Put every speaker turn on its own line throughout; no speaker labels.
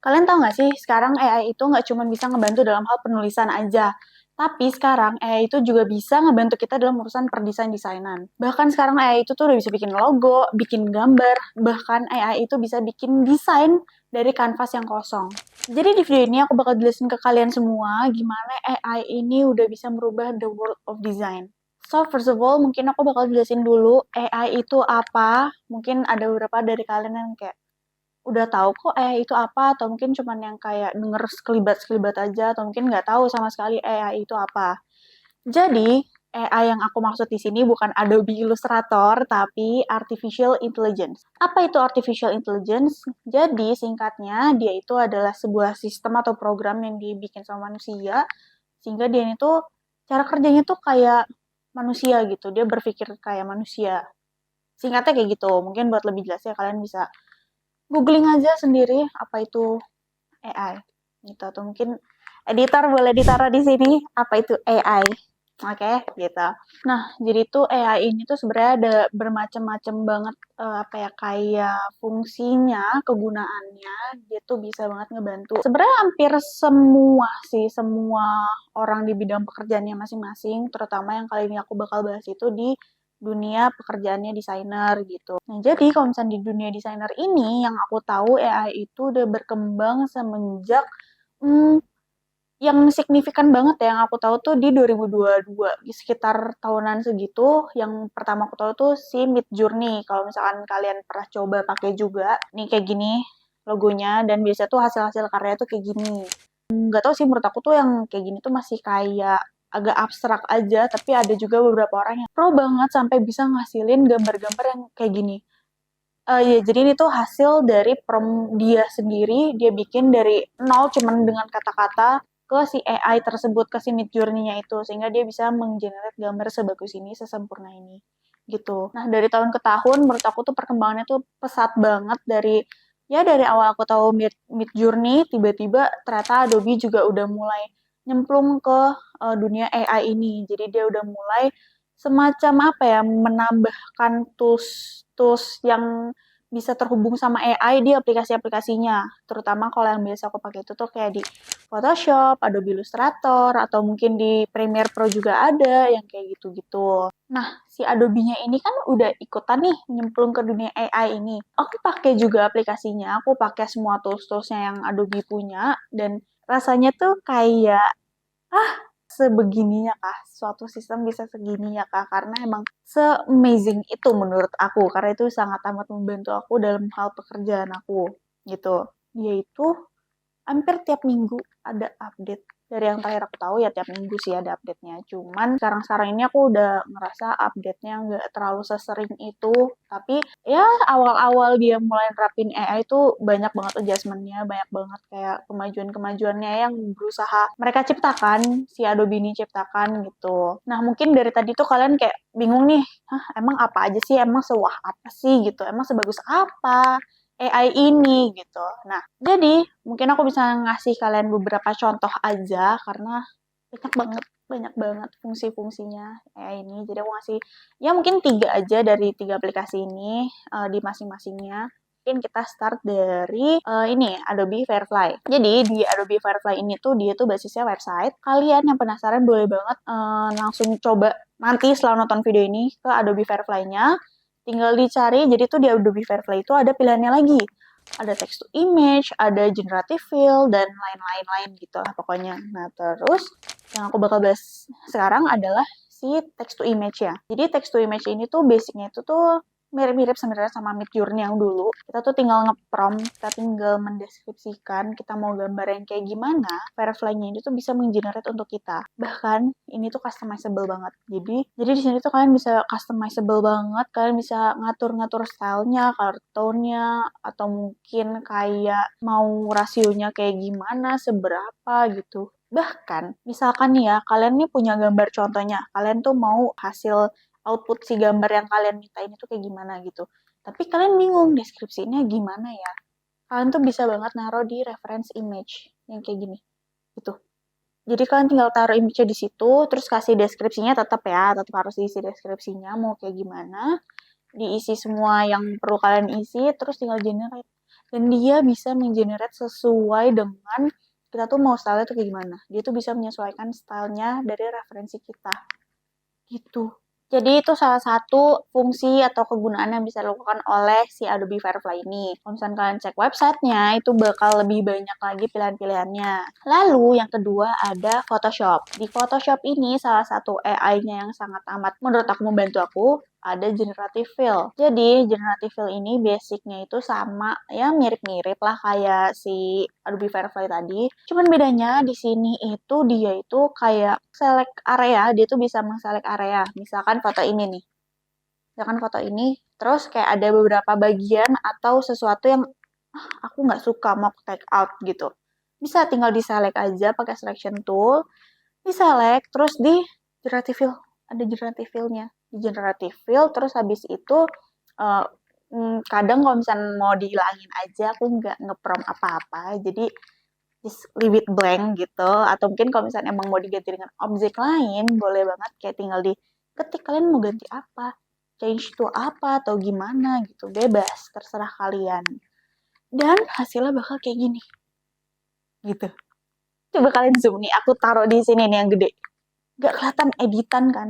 Kalian tahu nggak sih, sekarang AI itu nggak cuma bisa ngebantu dalam hal penulisan aja, tapi sekarang AI itu juga bisa ngebantu kita dalam urusan perdesain-desainan. Bahkan sekarang AI itu tuh udah bisa bikin logo, bikin gambar, bahkan AI itu bisa bikin desain dari kanvas yang kosong. Jadi di video ini aku bakal jelasin ke kalian semua gimana AI ini udah bisa merubah the world of design. So, first of all, mungkin aku bakal jelasin dulu AI itu apa. Mungkin ada beberapa dari kalian yang kayak udah tahu kok AI itu apa, atau mungkin cuman yang kayak denger sekelibat-sekelibat aja, atau mungkin nggak tahu sama sekali AI itu apa. Jadi, AI yang aku maksud di sini bukan Adobe Illustrator, tapi Artificial Intelligence. Apa itu Artificial Intelligence? Jadi, singkatnya, dia itu adalah sebuah sistem atau program yang dibikin sama manusia, sehingga dia itu cara kerjanya tuh kayak manusia gitu, dia berpikir kayak manusia. Singkatnya kayak gitu, mungkin buat lebih jelasnya kalian bisa googling aja sendiri apa itu AI gitu, atau mungkin editor boleh ditaruh di sini apa itu AI. Oke, gitu. Nah, jadi tuh AI ini tuh sebenarnya ada bermacam-macam banget apa ya kayak fungsinya, kegunaannya. Dia tuh bisa banget ngebantu. Sebenarnya hampir semua sih, semua orang di bidang pekerjaannya masing-masing, terutama yang kali ini aku bakal bahas itu di dunia pekerjaannya desainer gitu. Nah, jadi kalau misalnya di dunia desainer ini, yang aku tahu AI itu udah berkembang semenjak hmm, yang signifikan banget ya, yang aku tahu tuh di 2022, di sekitar tahunan segitu. Yang pertama aku tahu tuh si Midjourney. Kalau misalkan kalian pernah coba pakai juga, nih kayak gini logonya, dan biasanya tuh hasil-hasil karya tuh kayak gini. Nggak tahu sih, menurut aku tuh yang kayak gini tuh masih kayak agak abstrak aja, tapi ada juga beberapa orang yang pro banget sampai bisa ngasilin gambar-gambar yang kayak gini. Ya, jadi ini tuh hasil dari dia sendiri, dia bikin dari nol cuman dengan kata-kata ke si AI tersebut, ke si Midjourney-nya itu, sehingga dia bisa menggenerate gambar sebagus ini, sesempurna ini, gitu. Nah, dari tahun ke tahun, menurut aku tuh perkembangannya tuh pesat banget dari awal aku tahu Midjourney, tiba-tiba ternyata Adobe juga udah mulai nyemplung ke dunia AI ini. Jadi dia udah mulai semacam apa ya, menambahkan tools-tools yang bisa terhubung sama AI di aplikasi-aplikasinya. Terutama kalau yang biasa aku pakai itu tuh kayak di Photoshop, Adobe Illustrator, atau mungkin di Premiere Pro juga ada yang kayak gitu-gitu. Nah, si Adobe-nya ini kan udah ikutan nih nyemplung ke dunia AI ini. Aku pakai juga aplikasinya, aku pakai semua tools-toolsnya yang Adobe punya, dan rasanya tuh kayak sebegininya kah? Suatu sistem bisa segininya kah? Karena emang se-amazing itu menurut aku. Karena itu sangat amat membantu aku dalam hal pekerjaan aku. Gitu. Yaitu hampir tiap minggu ada update. Dari yang terakhir aku tahu ya tiap minggu sih ada update-nya. Cuman sekarang-sekarang ini aku udah ngerasa update-nya nggak terlalu sesering itu. Tapi ya awal-awal dia mulai nerapin AI itu banyak banget adjustment-nya, banyak banget kayak kemajuan-kemajuannya yang berusaha mereka ciptakan, si Adobe ini ciptakan gitu. Nah, mungkin dari tadi tuh kalian kayak bingung nih, hah, emang apa aja sih? Emang sewah apa sih gitu? Emang sebagus apa AI ini gitu. Nah, jadi mungkin aku bisa ngasih kalian beberapa contoh aja karena banyak banget fungsi-fungsinya AI ini. Jadi aku ngasih ya mungkin 3 aja dari 3 aplikasi ini di masing-masingnya. Mungkin kita start dari ini Adobe Firefly. Jadi di Adobe Firefly ini tuh dia tuh basisnya website. Kalian yang penasaran boleh banget langsung coba nanti setelah nonton video ini ke Adobe Firefly-nya. Tinggal dicari, jadi tuh di Adobe Firefly itu ada pilihannya lagi. Ada text to image, ada generative fill, dan lain-lain gitu lah pokoknya. Nah, terus yang aku bakal bahas sekarang adalah si text to image ya. Jadi text to image ini tuh basicnya itu tuh mirip-mirip sebenarnya sama Midjourney yang dulu. Kita tuh tinggal nge-prompt, kita tinggal mendeskripsikan kita mau gambar yang kayak gimana. Firefly-nya ini tuh bisa menggenerate untuk kita. Bahkan ini tuh customizable banget. Jadi di sini tuh kalian bisa customizable banget. Kalian bisa ngatur-ngatur stylenya, color tone-nya, atau mungkin kayak mau rasionya kayak gimana, seberapa gitu. Bahkan, misalkan nih ya, kalian nih punya gambar contohnya, kalian tuh mau hasil output si gambar yang kalian mintain itu kayak gimana gitu. Tapi kalian bingung deskripsinya gimana ya. Kalian tuh bisa banget naruh di reference image yang kayak gini. Gitu. Jadi kalian tinggal taruh image-nya di situ, terus kasih deskripsinya tetap harus diisi deskripsinya mau kayak gimana. Diisi semua yang perlu kalian isi, terus tinggal generate. Dan dia bisa menggenerate sesuai dengan kita tuh mau style-nya tuh kayak gimana. Dia tuh bisa menyesuaikan style-nya dari referensi kita. Gitu. Jadi itu salah satu fungsi atau kegunaan yang bisa dilakukan oleh si Adobe Firefly ini. Kalau misalnya kalian cek websitenya, itu bakal lebih banyak lagi pilihan-pilihannya. Lalu yang kedua ada Photoshop. Di Photoshop ini salah satu AI-nya yang sangat amat menurut aku membantu aku ada generative fill. Jadi generative fill ini basicnya itu sama ya mirip-mirip lah kayak si Adobe Firefly tadi. Cuman bedanya di sini itu dia itu kayak select area, dia tuh bisa mengselect area. Misalkan foto ini nih. Misalkan foto ini, terus kayak ada beberapa bagian atau sesuatu yang aku nggak suka mau take out gitu. Bisa tinggal di select aja pakai selection tool, di select terus di generative fill. Ada generative fill-nya. Di generative fill terus habis itu uh, kadang kalau misalnya mau dihilangin aja aku nggak nge-prompt apa-apa. Jadi just leave it blank gitu. Atau mungkin kalau misalnya emang mau diganti dengan objek lain, boleh banget kayak tinggal diketik kalian mau ganti apa, change to apa atau gimana gitu. Bebas, terserah kalian. Dan hasilnya bakal kayak gini. Gitu. Coba kalian zoom nih, aku taruh di sini nih yang gede. Gak kelihatan editan kan?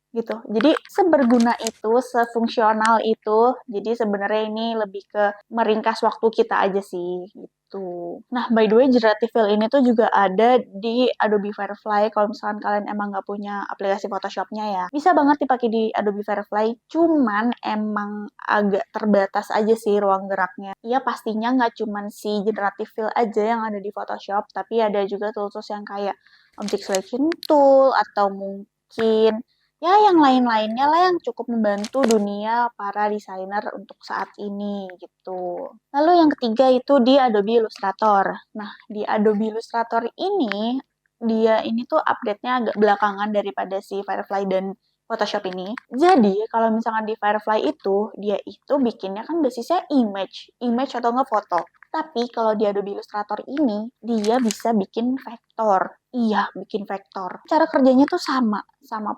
Gitu. Jadi seberguna itu, sefungsional itu. Jadi sebenarnya ini lebih ke meringkas waktu kita aja sih gitu. Nah, by the way, generative fill ini tuh juga ada di Adobe Firefly. Kalau misalkan kalian emang nggak punya aplikasi Photoshop-nya ya, bisa banget dipakai di Adobe Firefly. Cuman emang agak terbatas aja sih ruang geraknya. Iya pastinya nggak cuman si generative fill aja yang ada di Photoshop, tapi ada juga tools yang kayak object selection tool atau mungkin ya yang lain-lainnya lah yang cukup membantu dunia para desainer untuk saat ini gitu. Lalu yang ketiga itu di Adobe Illustrator. Nah, di Adobe Illustrator ini dia ini tuh update-nya agak belakangan daripada si Firefly dan Photoshop ini. Jadi, kalau misalkan di Firefly itu, dia itu bikinnya kan basisnya image atau nggak foto. Tapi kalau di Adobe Illustrator ini, dia bisa bikin vektor. Iya, bikin vektor. Cara kerjanya tuh sama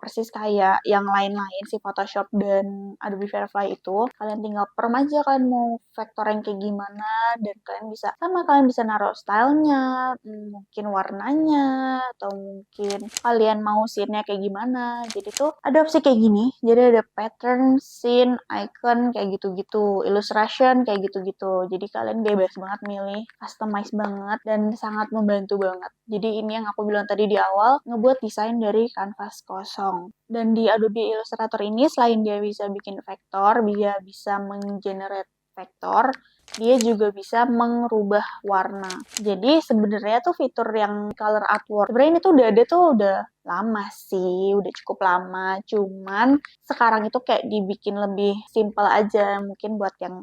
persis kayak yang lain-lain si Photoshop dan Adobe Firefly itu. Kalian tinggal perm aja kalian mau vektor yang kayak gimana dan kalian bisa naruh stylenya, mungkin warnanya atau mungkin kalian mau scene-nya kayak gimana. Jadi tuh ada opsi kayak gini. Jadi ada pattern, scene, icon kayak gitu-gitu, illustration kayak gitu-gitu. Jadi kalian bebas banget milih, customize banget dan sangat membantu banget. Jadi ini yang aku bilang tadi di awal, ngebuat desain dari kanvas kosong. Dan di Adobe Illustrator ini selain dia bisa bikin vektor, dia bisa menggenerate vektor, dia juga bisa mengubah warna. Jadi sebenarnya tuh fitur yang color artwork, sebenarnya ini tuh udah lama sih, udah cukup lama. Cuman sekarang itu kayak dibikin lebih simple aja, mungkin buat yang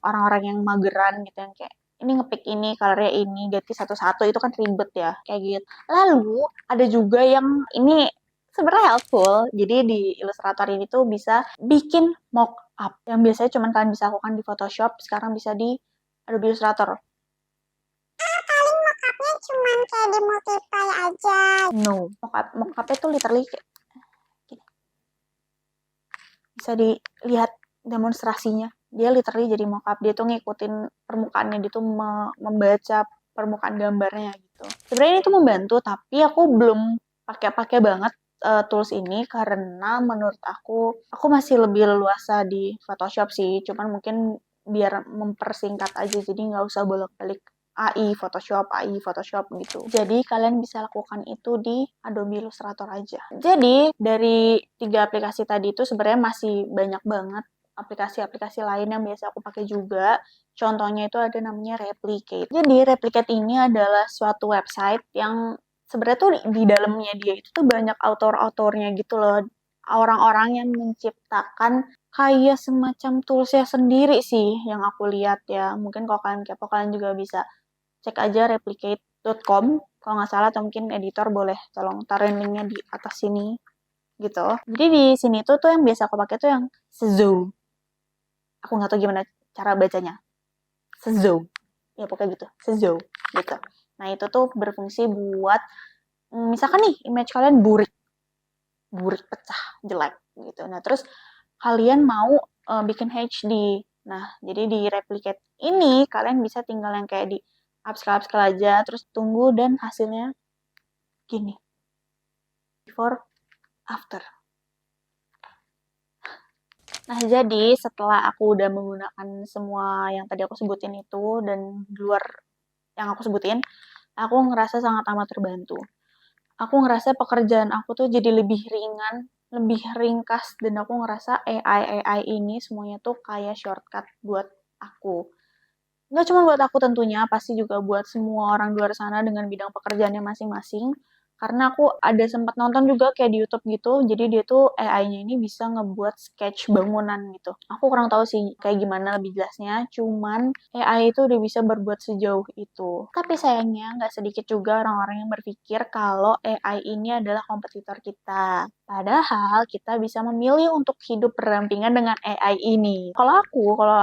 orang-orang yang mageran gitu yang kayak ini ngepick ini, colornya ini, ganti satu-satu itu kan ribet ya, kayak gitu. Lalu ada juga yang ini sebenarnya helpful. Jadi di Illustrator ini tuh bisa bikin mockup yang biasanya cuma kalian bisa lakukan di Photoshop, sekarang bisa di Adobe Illustrator.
Paling mockupnya cuma kayak di multiply aja.
No, mockupnya tuh literally kayak gini. Bisa dilihat demonstrasinya. Dia literally jadi mockup. Dia tuh ngikutin permukaannya, dia tuh membaca permukaan gambarnya gitu. Sebenarnya ini tuh membantu, tapi aku belum pakai banget tools ini karena menurut aku masih lebih leluasa di Photoshop sih. Cuman mungkin biar mempersingkat aja, jadi nggak usah bolak-balik AI Photoshop gitu. Jadi kalian bisa lakukan itu di Adobe Illustrator aja. Jadi dari 3 aplikasi tadi itu sebenarnya masih banyak banget aplikasi-aplikasi lain yang biasa aku pakai juga. Contohnya itu ada namanya Replicate. Jadi Replicate ini adalah suatu website yang sebenarnya tuh di dalamnya dia itu tuh banyak autor-autornya gitu loh. Orang-orang yang menciptakan kayak semacam toolsnya sendiri sih yang aku lihat ya. Mungkin kalau kalian kepo kalian juga bisa cek aja replicate.com kalau nggak salah atau mungkin editor boleh tolong taruhin linknya di atas sini gitu. Jadi di sini tuh yang biasa aku pakai tuh yang Sezoom. Aku nggak tahu gimana cara bacanya. Sezoom. Ya pokoknya gitu. Sezoom gitu. Nah itu tuh berfungsi buat misalkan nih image kalian burik pecah jelek gitu. Nah terus kalian mau bikin HD. Nah, jadi di replicate ini kalian bisa tinggal yang kayak di upscale aja, terus tunggu dan hasilnya gini. Before, after. Nah, jadi setelah aku udah menggunakan semua yang tadi aku sebutin itu dan di luar yang aku sebutin, aku ngerasa sangat amat terbantu. Aku ngerasa pekerjaan aku tuh jadi lebih ringan, lebih ringkas, dan aku ngerasa AI ini semuanya tuh kayak shortcut buat aku. Nggak cuma buat aku tentunya, pasti juga buat semua orang di luar sana dengan bidang pekerjaannya masing-masing. Karena aku ada sempat nonton juga kayak di YouTube gitu, jadi dia tuh AI-nya ini bisa ngebuat sketch bangunan gitu. Aku kurang tahu sih kayak gimana lebih jelasnya, cuman AI itu udah bisa berbuat sejauh itu. Tapi sayangnya nggak sedikit juga orang-orang yang berpikir kalau AI ini adalah kompetitor kita. Padahal kita bisa memilih untuk hidup berdampingan dengan AI ini. Kalau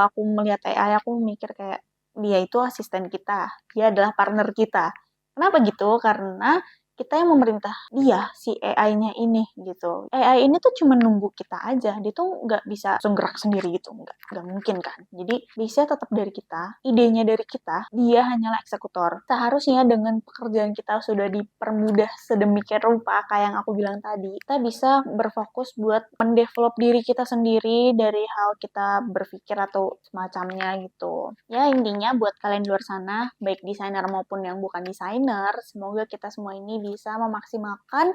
aku melihat AI, aku mikir kayak dia itu asisten kita, dia adalah partner kita. Kenapa gitu? Karena kita yang memerintah dia, si AI-nya ini gitu. AI ini tuh cuma nunggu kita aja, dia tuh nggak bisa langsung gerak sendiri gitu, nggak mungkin kan. Jadi bisa tetap dari kita, idenya dari kita, dia hanyalah eksekutor. Seharusnya dengan pekerjaan kita sudah dipermudah sedemikian rupa kayak yang aku bilang tadi, kita bisa berfokus buat mendevelop diri kita sendiri dari hal kita berpikir atau semacamnya gitu. Ya intinya buat kalian di luar sana, baik desainer maupun yang bukan desainer, semoga kita semua ini bisa memaksimalkan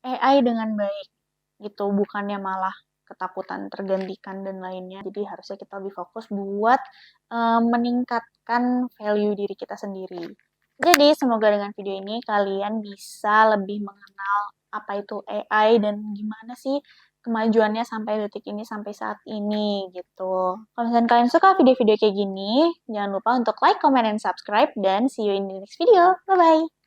AI dengan baik gitu, bukannya malah ketakutan tergantikan dan lainnya. Jadi harusnya kita lebih fokus buat meningkatkan value diri kita sendiri. Jadi semoga dengan video ini kalian bisa lebih mengenal apa itu AI dan gimana sih kemajuannya sampai detik ini, sampai saat ini gitu. Kalau misalnya kalian suka video-video kayak gini, jangan lupa untuk like, comment, and subscribe, dan see you in the next video. Bye-bye!